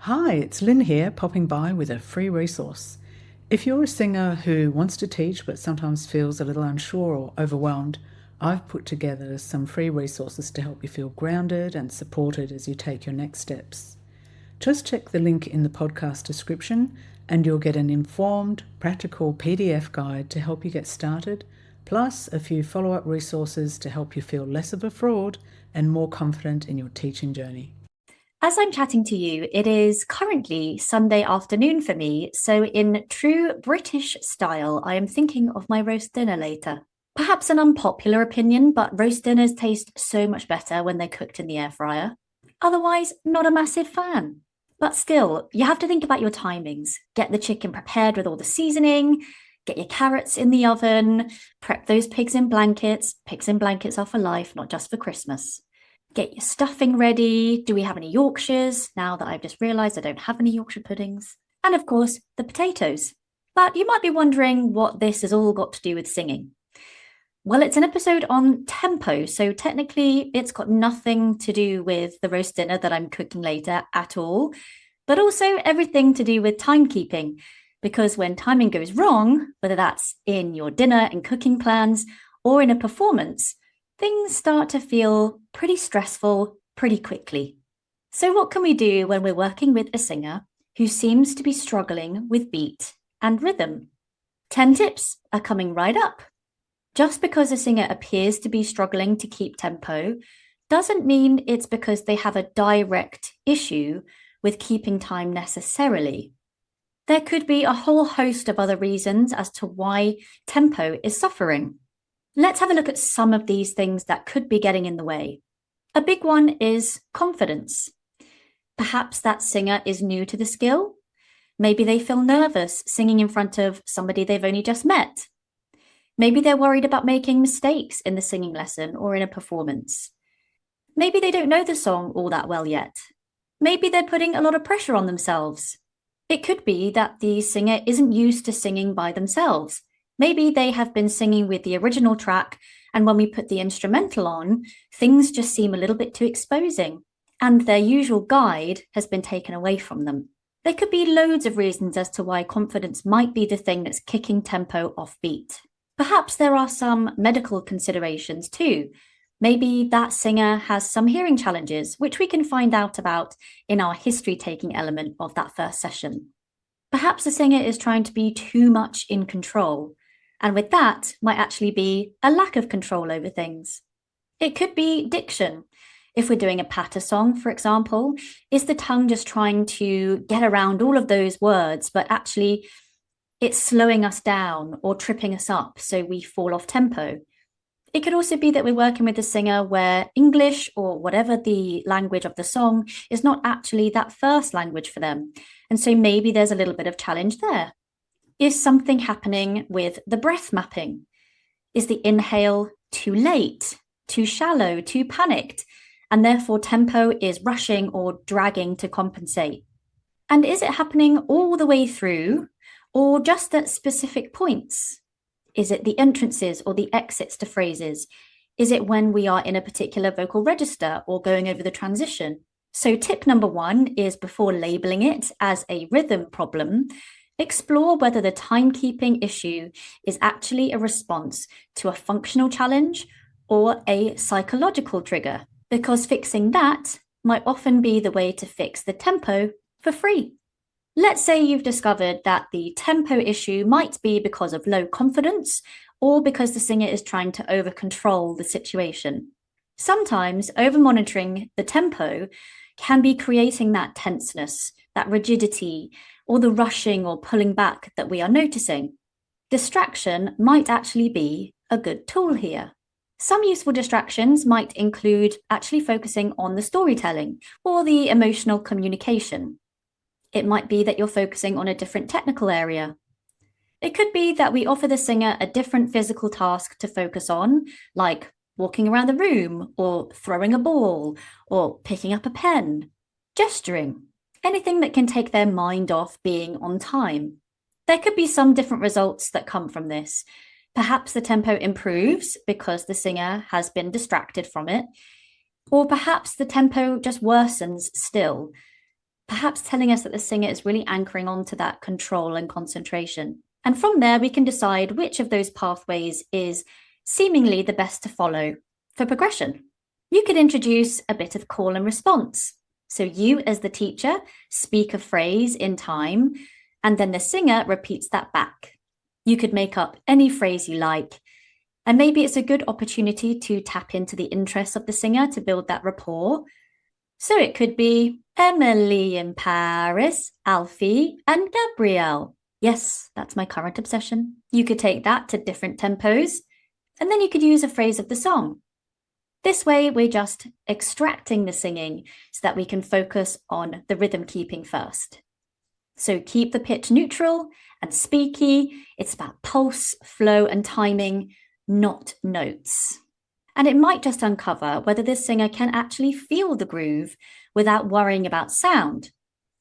Hi, it's Lynn here, popping by with a free resource. If you're a singer who wants to teach but sometimes feels a little unsure or overwhelmed, I've put together some free resources to help you feel grounded and supported as you take your next steps. Just check the link in the podcast description and you'll get an informed, practical PDF guide to help you get started, plus a few follow-up resources to help you feel less of a fraud and more confident in your teaching journey. As I'm chatting to you, it is currently Sunday afternoon for me, so in true British style, I am thinking of my roast dinner later. Perhaps an unpopular opinion, but roast dinners taste so much better when they're cooked in the air fryer. Otherwise, not a massive fan. But still, you have to think about your timings. Get the chicken prepared with all the seasoning, get your carrots in the oven, prep those pigs in blankets. Pigs in blankets are for life, not just for Christmas. Get your stuffing ready. Do we have any Yorkshires? Now that I've just realised I don't have any Yorkshire puddings. And of course, the potatoes. But you might be wondering what this has all got to do with singing. Well, it's an episode on tempo, so technically it's got nothing to do with the roast dinner that I'm cooking later at all, but also everything to do with timekeeping. Because when timing goes wrong, whether that's in your dinner and cooking plans or in a performance, things start to feel pretty stressful pretty quickly. So what can we do when we're working with a singer who seems to be struggling with beat and rhythm? 10 tips are coming right up. Just because a singer appears to be struggling to keep tempo doesn't mean it's because they have a direct issue with keeping time necessarily. There could be a whole host of other reasons as to why tempo is suffering. Let's have a look at some of these things that could be getting in the way. A big one is confidence. Perhaps that singer is new to the skill. Maybe they feel nervous singing in front of somebody they've only just met. Maybe they're worried about making mistakes in the singing lesson or in a performance. Maybe they don't know the song all that well yet. Maybe they're putting a lot of pressure on themselves. It could be that the singer isn't used to singing by themselves. Maybe they have been singing with the original track, and when we put the instrumental on, things just seem a little bit too exposing, and their usual guide has been taken away from them. There could be loads of reasons as to why confidence might be the thing that's kicking tempo off beat. Perhaps there are some medical considerations too. Maybe that singer has some hearing challenges, which we can find out about in our history-taking element of that first session. Perhaps the singer is trying to be too much in control, and with that might actually be a lack of control over things. It could be diction. If we're doing a patter song, for example, is the tongue just trying to get around all of those words, but actually it's slowing us down or tripping us up so we fall off tempo? It could also be that we're working with a singer where English or whatever the language of the song is not actually that first language for them. And so maybe there's a little bit of challenge there. Is something happening with the breath mapping? Is the inhale too late, too shallow, too panicked, and therefore tempo is rushing or dragging to compensate? And is it happening all the way through or just at specific points? Is it the entrances or the exits to phrases? Is it when we are in a particular vocal register or going over the transition? So tip number 1 is, before labeling it as a rhythm problem, explore whether the timekeeping issue is actually a response to a functional challenge or a psychological trigger, because fixing that might often be the way to fix the tempo for free. Let's say you've discovered that the tempo issue might be because of low confidence or because the singer is trying to over-control the situation. Sometimes over-monitoring the tempo can be creating that tenseness, that rigidity, or the rushing or pulling back that we are noticing. Distraction might actually be a good tool here. Some useful distractions might include actually focusing on the storytelling or the emotional communication. It might be that you're focusing on a different technical area. It could be that we offer the singer a different physical task to focus on, like walking around the room, or throwing a ball, or picking up a pen, gesturing, anything that can take their mind off being on time. There could be some different results that come from this. Perhaps the tempo improves because the singer has been distracted from it, or perhaps the tempo just worsens still. perhaps telling us that the singer is really anchoring onto that control and concentration. And from there, we can decide which of those pathways is seemingly the best to follow for progression. You could introduce a bit of call and response. So you, as the teacher, speak a phrase in time, and then the singer repeats that back. You could make up any phrase you like, and maybe it's a good opportunity to tap into the interests of the singer to build that rapport. So it could be Emily in Paris, Alfie, and Gabrielle. Yes, that's my current obsession. You could take that to different tempos, and then you could use a phrase of the song. This way, we're just extracting the singing so that we can focus on the rhythm keeping first. So keep the pitch neutral and speaky. It's about pulse, flow, and timing, not notes. And it might just uncover whether the singer can actually feel the groove without worrying about sound.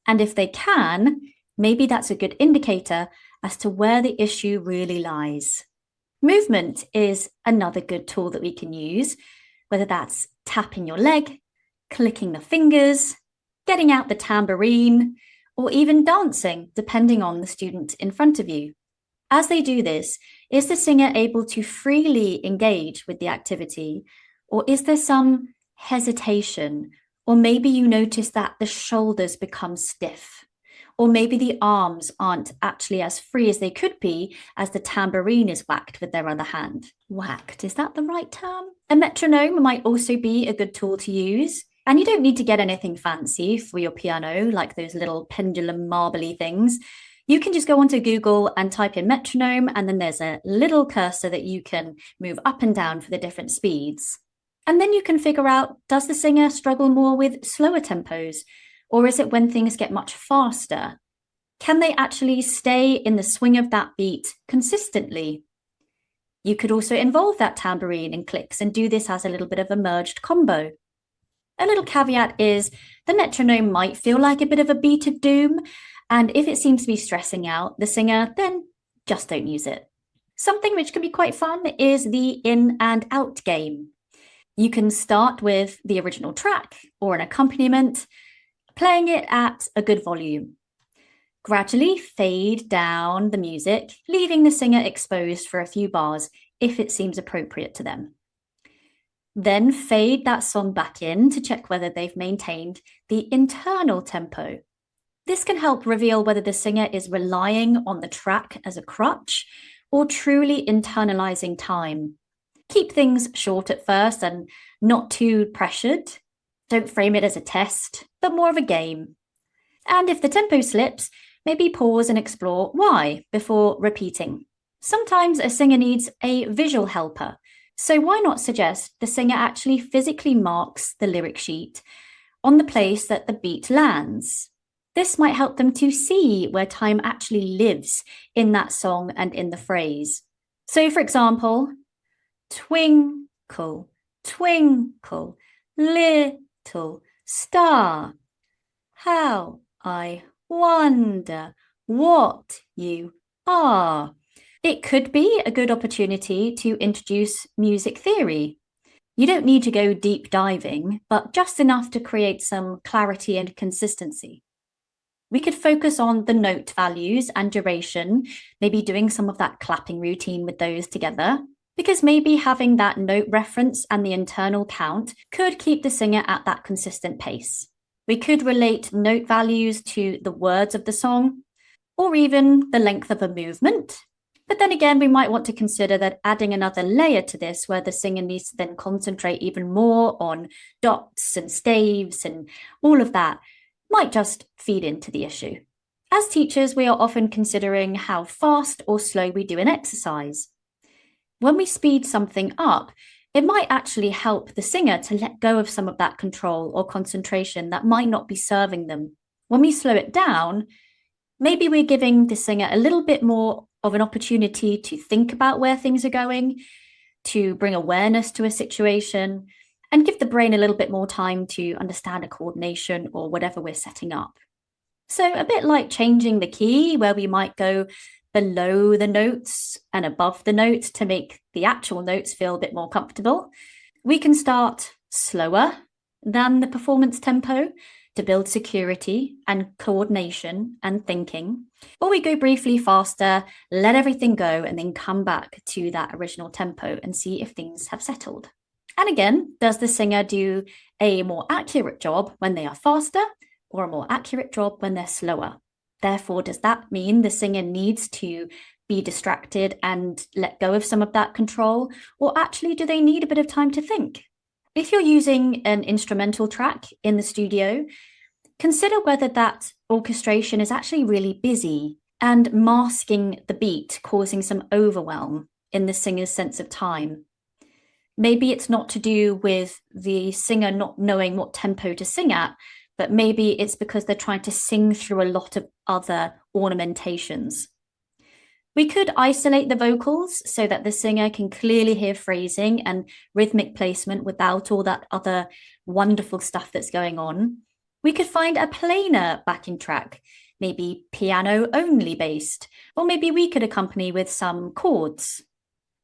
And if they can, maybe that's a good indicator as to where the issue really lies. Movement is another good tool that we can use, whether that's tapping your leg, clicking the fingers, getting out the tambourine, or even dancing, depending on the student in front of you. As they do this, is the singer able to freely engage with the activity, or is there some hesitation? Or maybe you notice that the shoulders become stiff, or maybe the arms aren't actually as free as they could be as the tambourine is whacked with their other hand. Whacked, is that the right term? A metronome might also be a good tool to use. And you don't need to get anything fancy for your piano, like those little pendulum marbly things. You can just go onto Google and type in metronome, and then there's a little cursor that you can move up and down for the different speeds. And then you can figure out, does the singer struggle more with slower tempos? Or is it when things get much faster? Can they actually stay in the swing of that beat consistently? You could also involve that tambourine in clicks and do this as a little bit of a merged combo. A little caveat is the metronome might feel like a bit of a beat of doom, and if it seems to be stressing out the singer, then just don't use it. Something which can be quite fun is the in and out game. You can start with the original track or an accompaniment, playing it at a good volume. Gradually fade down the music, leaving the singer exposed for a few bars if it seems appropriate to them. Then fade that song back in to check whether they've maintained the internal tempo. This can help reveal whether the singer is relying on the track as a crutch or truly internalizing time. Keep things short at first and not too pressured. Don't frame it as a test, but more of a game. And if the tempo slips, maybe pause and explore why before repeating. Sometimes a singer needs a visual helper. So why not suggest the singer actually physically marks the lyric sheet on the place that the beat lands? This might help them to see where time actually lives in that song and in the phrase. So for example, twinkle, twinkle, little star, how I wonder what you are. It could be a good opportunity to introduce music theory. You don't need to go deep diving, but just enough to create some clarity and consistency. We could focus on the note values and duration, maybe doing some of that clapping routine with those together, because maybe having that note reference and the internal count could keep the singer at that consistent pace. We could relate note values to the words of the song, or even the length of a movement. But then again, we might want to consider that adding another layer to this where the singer needs to then concentrate even more on dots and staves and all of that might just feed into the issue. As teachers, we are often considering how fast or slow we do an exercise. When we speed something up, it might actually help the singer to let go of some of that control or concentration that might not be serving them. When we slow it down, maybe we're giving the singer a little bit more of an opportunity to think about where things are going, to bring awareness to a situation, and give the brain a little bit more time to understand a coordination or whatever we're setting up. So a bit like changing the key, where we might go below the notes and above the notes to make the actual notes feel a bit more comfortable. We can start slower than the performance tempo to build security and coordination and thinking, or we go briefly faster, let everything go, and then come back to that original tempo and see if things have settled. And again, does the singer do a more accurate job when they are faster or a more accurate job when they're slower? Therefore, does that mean the singer needs to be distracted and let go of some of that control? Or actually, do they need a bit of time to think? If you're using an instrumental track in the studio, consider whether that orchestration is actually really busy and masking the beat, causing some overwhelm in the singer's sense of time. Maybe it's not to do with the singer not knowing what tempo to sing at, but maybe it's because they're trying to sing through a lot of other ornamentations. We could isolate the vocals so that the singer can clearly hear phrasing and rhythmic placement without all that other wonderful stuff that's going on. We could find a plainer backing track, maybe piano only based, or maybe we could accompany with some chords.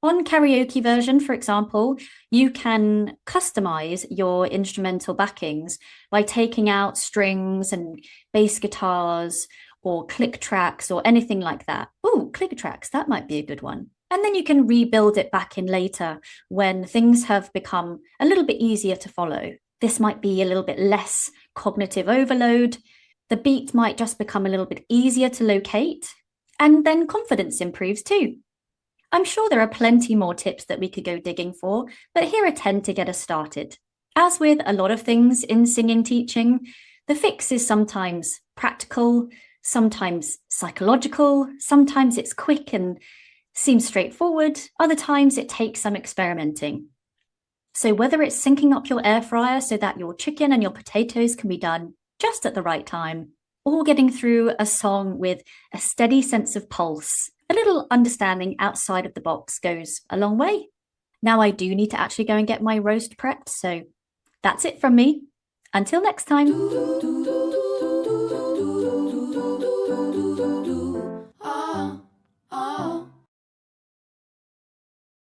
On karaoke version, for example, you can customize your instrumental backings by taking out strings and bass guitars or click tracks or anything like that. Oh, click tracks, that might be a good one. And then you can rebuild it back in later when things have become a little bit easier to follow. This might be a little bit less cognitive overload. The beat might just become a little bit easier to locate, and then confidence improves too. I'm sure there are plenty more tips that we could go digging for, but here are 10 to get us started. As with a lot of things in singing teaching, the fix is sometimes practical, sometimes psychological, sometimes it's quick and seems straightforward, other times it takes some experimenting. So whether it's syncing up your air fryer so that your chicken and your potatoes can be done just at the right time, or getting through a song with a steady sense of pulse, a little understanding outside of the box goes a long way. Now I do need to actually go and get my roast prepped, so that's it from me. Until next time.